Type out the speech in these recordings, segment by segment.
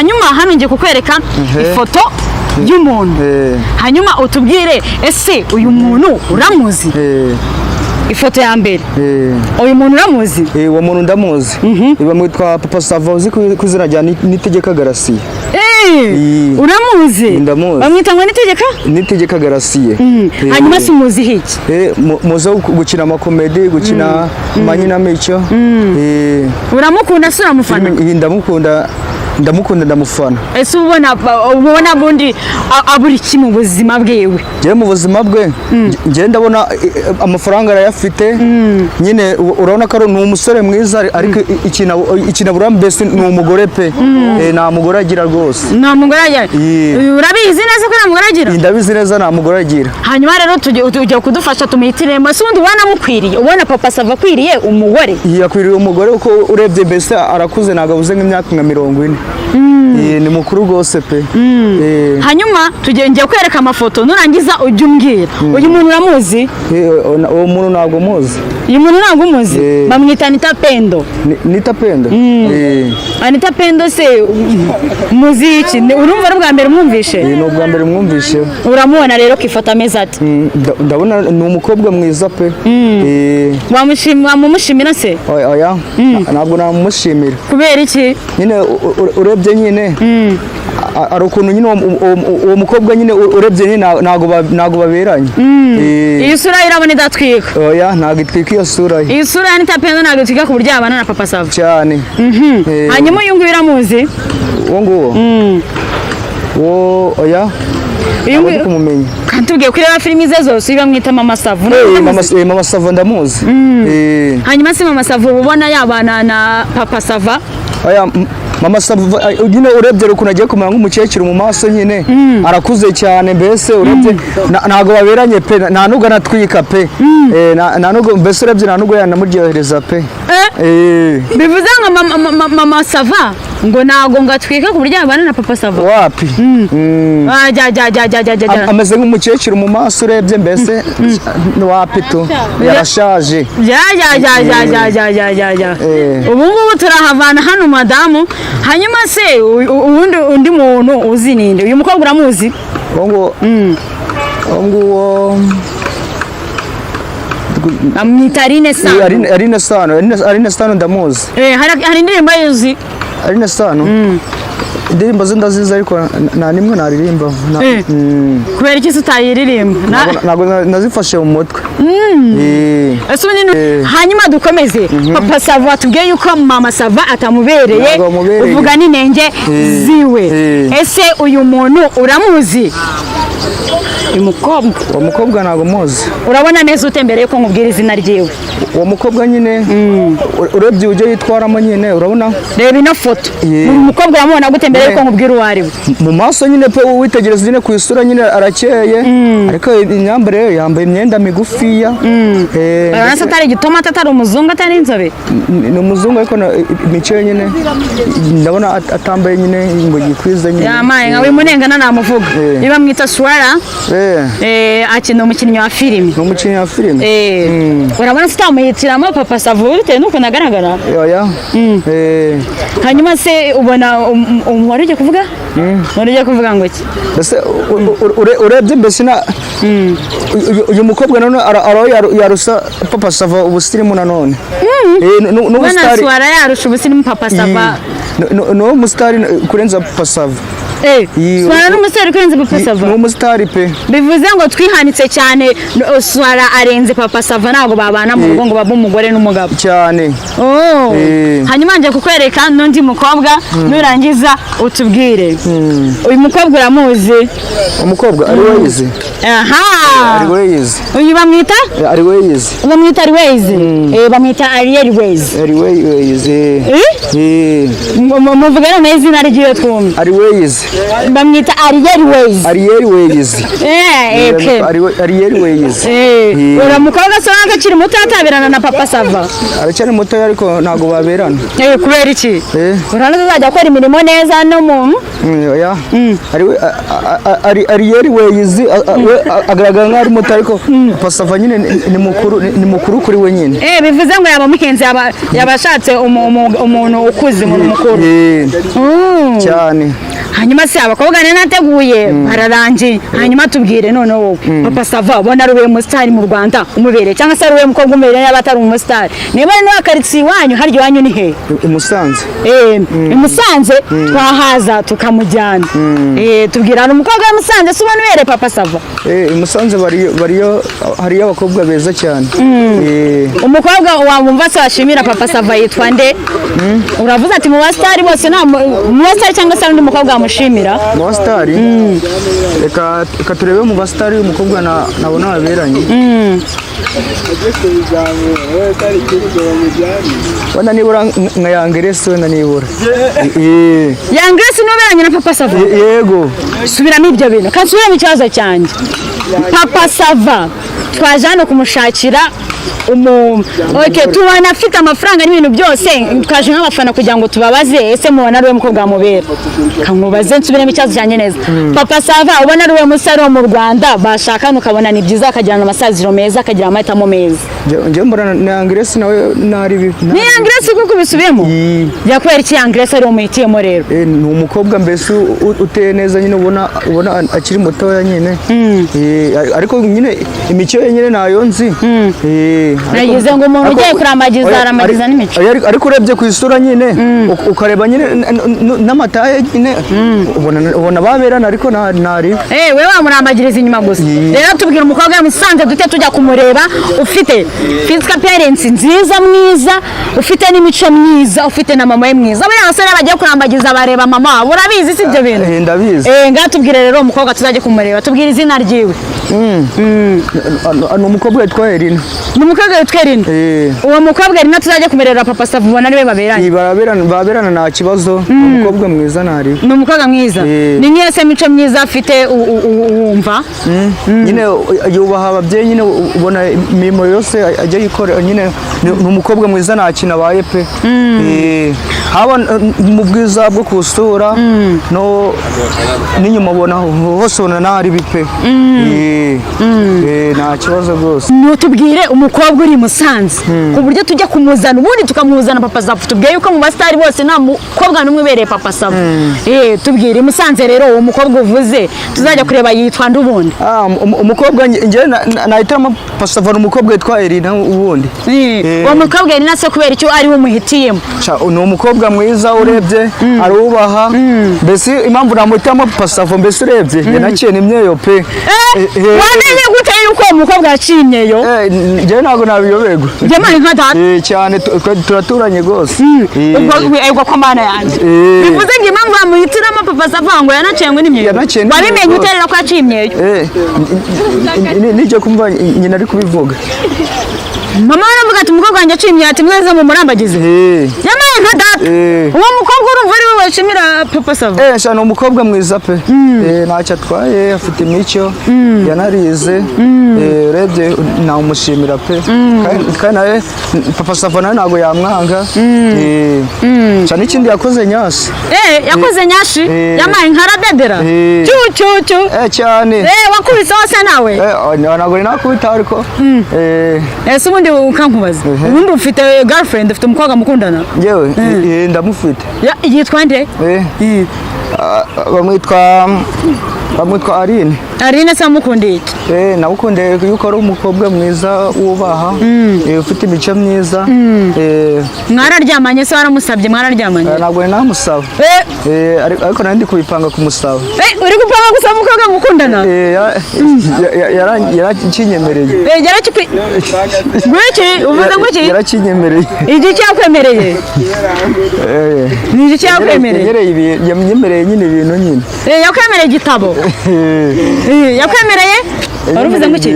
hanyuma hano ngiye kukwereka ifoto y'umuntu hanyuma utubwire ese uyu muntu uramuzi ifoto ya mbere uyu muntu uramuzi uwo muntu ndamuzi bamwitwa Papa Sava uzi ku izina rya Nitegeka Garasiye uramuzi ndamuzi bamwita ngo Nitegeka Garasiye hanyuma si muzi hiki muzo gukina amakomedi gukina amanyinomico uramukunda se uramufana ndamukunda ndamufana ese ubona bundi aburi iki mu buzima bwewe je mu buzima bwe nge ndabona amafaranga arayafite nyine urabona ko ari umusore mwiza ariko ikina burambese ni umugore pe nta mugore agira rwose nta mugore agira urabizi neza ko nta mugore agira ndabizi neza nta mugore agira hanyuma rero tujya kudufasha tumihitiremo se undi ubona mukwiriye ubona Papa Sava akwiriye umugore yakwiriye umugore uko urebye mbese arakuze ntabwo abuze nk'imyaka nka 40 ni mukuru rwose pe hanyuma ngiye kwereka amafoto nurangiza ujye umbwira uyu muntu uramuzi uwo muntu ntabwo muzi uyu muntu ntabwo umuzi bamwita Anita Pendo Anita Pendo se muzi iki urumva ari ubwa mbere mwumvishe ni ubwa mbere mwumvishe uramubona rero ko ifoto ameze ati ndabona ni umukobwa mwiza pe wamumushimira se oya ntabwo namumushimira kubera iki nyine urebye nyine ari ukuntu nyine uwo mukobwa nyine urebye nyine ntago baberanye iyi sura irabona idatwika oya ntago itwika iyo sura iyi sura ya Anita Pendo ntago itwika ku buryo yabana na Papa Sava cyane hanyuma uyu nguyu uramuzi uwo nguwo oya uyu kumumenya kandi tubwiye kureba filimi ze zose bamwita Mama Sava Mama Sava ndamuzi hanyuma se Mama Sava ubona yabana na Papa Sava oya Mama Sava nyine urebye ukuntu agiye kumera nk'umukecuru mu maso nyine arakuze cyane mbese urebye ntago baberanye pe nta nubwo anatwika pe nta nubwo mbese urebye nta nubwo yanamuryohereza pe bivuze ngo Mama Sava ngo ntago ngatwika ku buryo yabana na Papa Sava wapi ameze nk'umukecuru mu maso urebye mbese wapi tu yarashaje ubu ngubu turahavana hano madamu hanyuma se undi muntu uzi ninde uyu mukobwa uramuzi nguwo amwita Aline Sano ndamuzi hari indirimbo yuzi Aline Sano indirimbo ze ndazizi ariko nta nimwe naririmba kubera iki utayiririmba ntabwo nazifashe mu mutwe hanyuma dukomeze Papa Sava tubwiye yuko Mama Sava atamubereye uvuga n'inenge ziwe ese uyu muntu uramuzi uwo mukobwa ntabwo muzi urabona neza utembereye ko nkubwira izina ryiwe uwo mukobwa nyine urebye uburyo yitwaramo nyine urabona reba ino foto umukobwa uramubona gutembereye ko nkubwira uwo ari we mu maso nyine pe witegereza nyine ku isura nyine arakeye ariko imyambarire yambaye imyenda migufiya urabona se atari igitomati atari umuzungu atari inzobe ni umuzungu ariko imico nyine ndabona atambaye nyine ngo yikwize nyine yamaye nka wimunengana namuvuga niba mwita Swara akina umukinnyi wa filime urabona se utamuhitiramo Papa Sava bitewe n'ukuntu agaragara hanyuma se ubona wari ugiye kuvuga ngo iki urebye mbese uyu mukobwa none yarusa Papa Sava ubusirimu nanone ubona Swara yarusha ubusirimu Papa Sava ni umusitari kurenza Papa Sava Swara n'umusitari kurenza Papa Sava ni umusitari pe bivuze ngo twihanitse cyane Swara arenze Papa Sava ntabwo babana mu rugo ngo babe umugore n'umugabo cyane hanyuma nje kukwereka n'undi mukobwa nurangiza utubwire uyu mukobwa uramuzi umukobwa ari weyizi ari weyizi uyu bamwita ari weyizi bamwita Ariel Weyizi muvuga none izina ryiwe twumva ari weyizi bamwita Ariel Ways. Ariel Ways. Ariel Ways. Uramukobwa se akiri muto atabirana na Papa Sava. Aracyari muto ariko ntago baberana. Kubera iki? Urana tuzajya gukora imirimo neza no mu oya. Ariel Ways agaragara nk'ari muto ariko Papa Sava nyine ni mukuru kuri we nyine. Bivuze ngo yaba mukenzi yabashatse umuntu ukuze umuntu mukuru. Cyane. Hanyuma se abakobwa nateguye bararangiye. Hanyuma tubwire none wowe Papa Sava ubona ari we mustar mu Rwanda umubere cyangwa se ari we mukobwa umubere y'abatari umustar. Niba ni wakaritsiye wanyu haryo wanyu ni he? Musanze. Musanze twahaza tukamujyana. Tubwirana umukobwa wa Musanze se ubona ubere Papa Sava. Musanze hariyo abakobwa beza cyane. Umukobwa wumva se washimira Papa Sava yitwa nde? Uravuze ati mu bastar bose nta mu bastar cyangwa se undi mukobwa mushimira? Mu bastar reka turebe mu bastar umukobwa nabona baberanye. Wenda nibura nka Yangresi wenda nibura. Yangresi noberanye na Papa Sava? Yego. Subiramo ibyo bintu kandi subiramo ikibazo cyanjye. Papa Sava twaje hano kumushakira tubana afite amafaranga n'ibintu byose twaje nk'abafana kugira ngo tubabaze ese mubona ari we mukobwa mubera kamubaze nsubiremo ikibazo cyane neza. Papa Sava ubona ari we musare wo mu Rwanda bashakana ukabona ni byiza akagirana amasaziro meza akagira amahitamo meza. Njye mbona na Yangresi nawe nari ni Yangresi kuko bisubiyemo yakubera iki Yangresi ari umuhitiyemo rero? Ni umukobwa mbese uteye neza nyine ubona akiri mutoya nyine. Ariko nyine imico ye nyine nayo nzi. Nagize ngo umuntu ugiye kurambagiza aramagiza n'imico. Ariko urebye ku isura nyine ukareba nyine n'amataye nyine ubona baberana ariko nari. We wamurambagiriza inyuma gusa. Rero tubwira umukobwa yamusanze dute tujya kumureba ufite physical appearance nziza mwiza ufite n'imico myiza ufite na mama ye mwiza. Buriya abasore bagiye kurambagiza bareba mama urabizi si ibyo bintu? Ndabizi. Ngatubwire rero umukobwa tuzajye kumureba tubwire izina ryiwe. Ni umukobwa witwa Erina. Ni umukobwa witwa Erina? Uwo mukobwa Erina tuzajya kumerera Papa Sava ubona ari we baberanye? Baberana nta kibazo. Umukobwa mwiza nari. Ni umukobwa mwiza. Ni nk'ese mico myiza afite wumva? Nyine yubaha ababyeyi nyine ubona imirimo yose ajya yikora nyine ni umukobwa mwiza nta kintu abaye pe. Haba mu bwiza bwo kusura no n'inyuma ubona hose ubona nari bipe. Nta kibazo rwose. Tubwire umukobwa uri Musanze ku buryo tujya kumuzana ubundi tukamuzana Papa Sava. Tubwiye yuko mu basitari bose nta mukobwa n'umwe ubereye Papa Sava. Tubwire Musanze rero uwo mukobwa uvuze tuzajya kureba yitwa ndubundi. Umukobwa njye nahitamo Papa Sava umukobwa witwa Erina ubundi. Uwo mukobwa Erina se kubera icyo ari we umuhitiyemo? Ni umukobwa mwiza urebye arubaha mbese impamvu namuhitamo Papa Sava mbese urebye yanaciye n'imyeyo pe. Wamenye gute yuko uwo mukobwa yaciye imyeyo? Njye ntabwo nabiyoberwa. Njye mari nka data. Cyane turaturanye rwose. Ubwo ko mana yanjye. Bivuze ngo impamvu bamuhitiramo Papa Sava ngo yanaciye ngo n'imyeyo. Wabimenye uterera ko yaciye imyeyo? Nije kumva nyina ari kubivuga. Mama aravuga ati umukobwa wanjye aciye imyeyo ati mweze mu murambagize. Yamaye nka data. Uwo mukobwa urumva ari we washimira Papa Sava? Ni umukobwa mwiza pe. Ntacyo atwaye afite imico yanarize. Urebye nawumushimira pe. Kandi nawe Papa Sava nawe ntabwo yamwanga. Cyane ikindi yakoze nyashi. Yakoze nyashi? Yamaye nka radedera? Cyucyucyu. Cyane. Wakubise hose nawe? Ntabwo nakubita ariko. Ese ubundi ukankubaza ubundi ufite girlfriend ufite umukobwa mukundana? Yewe ndamufite. Yitwa nde? bamwitwa Aline. Aline se wamukundiye iki? Namukundiye yuko ari umukobwa mwiza wubaha ufite imico myiza. Mwararyamanye se waramusabye mwararyamanye? Ntabwo namusaba ariko nandi kubipanga kumusaba. Uri gupanga gusaba umukobwa mukundana? Yarakinyemereye. Uvuga ngo iki? Yarakinyemereye. Iki cyakwemereye? Ni iki cyakwemereye? Yamyemereye nyine ibintu nyine. Yakwemereye igitabo? yakwemereye wari uvuze ngo iki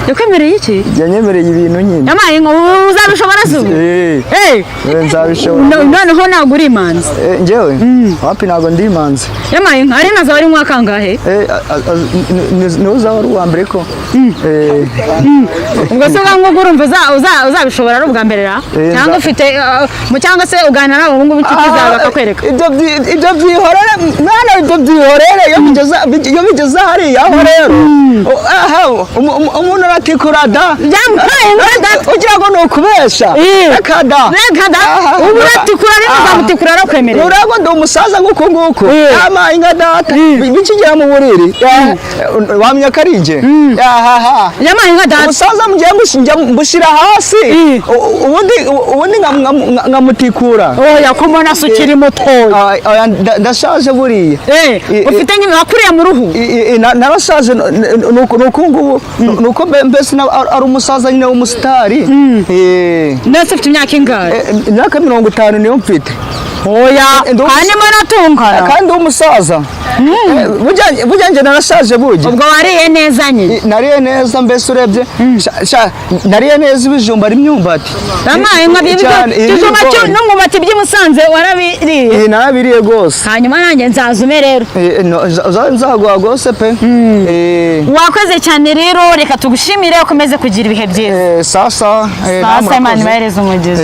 yakwemereye iki yanyemereye ibintu nyine yamaye ngo uzabishobora se nzabishobora noneho ntabwo uri imanzi njyewe wapi ntabwo ndi imanzi yamaye nka ari nazo ari mwaka kangahe n'uzaba ari uwa mbere ko ubwo se ngo urumva uzabishobora ari ubwa mbere cyangwa ufite cyangwa se uganira nabo ngubu inshuti zawe bakakwereka ibyo byihorere mwana ibyo byihorere iyo bigeze hariya aho rero umuntu aratikura da kugira ngo ni ukubesha reka da ubu uratikura rero uzamutikura arakwemerera urabwo ndi umusaza nk'uku nguku yamaye nka data bikigera mu buriri wamenya ko ari njye yamaye nka data umusaza mugiye mbushyira hasi ubundi nkamutikura oya ko mbona se ukiri mutoya ndashaje buriya ufite nyine wakuriye mu ruhu narashaje nuko mbese ari umusaza nyine w'umusitari ndetse ufite imyaka ingahe imyaka 50 niyo mfite oya hanyuma natungana kandi umusaza burya njye narashaje burya ubwo wariye neza nyine nariye neza mbese urebye nariye neza ibijumba n'imyumbati namaye nka ibijumba n'umwumbati by'Imusanze warabiriye narabiriye rwose hanyuma nanjye nzazume rero nzaguha rwose pe wakoze cyane rero reka tugushimire ukomeze kugira ibihe byiza sasa Imana ibahereze umugisha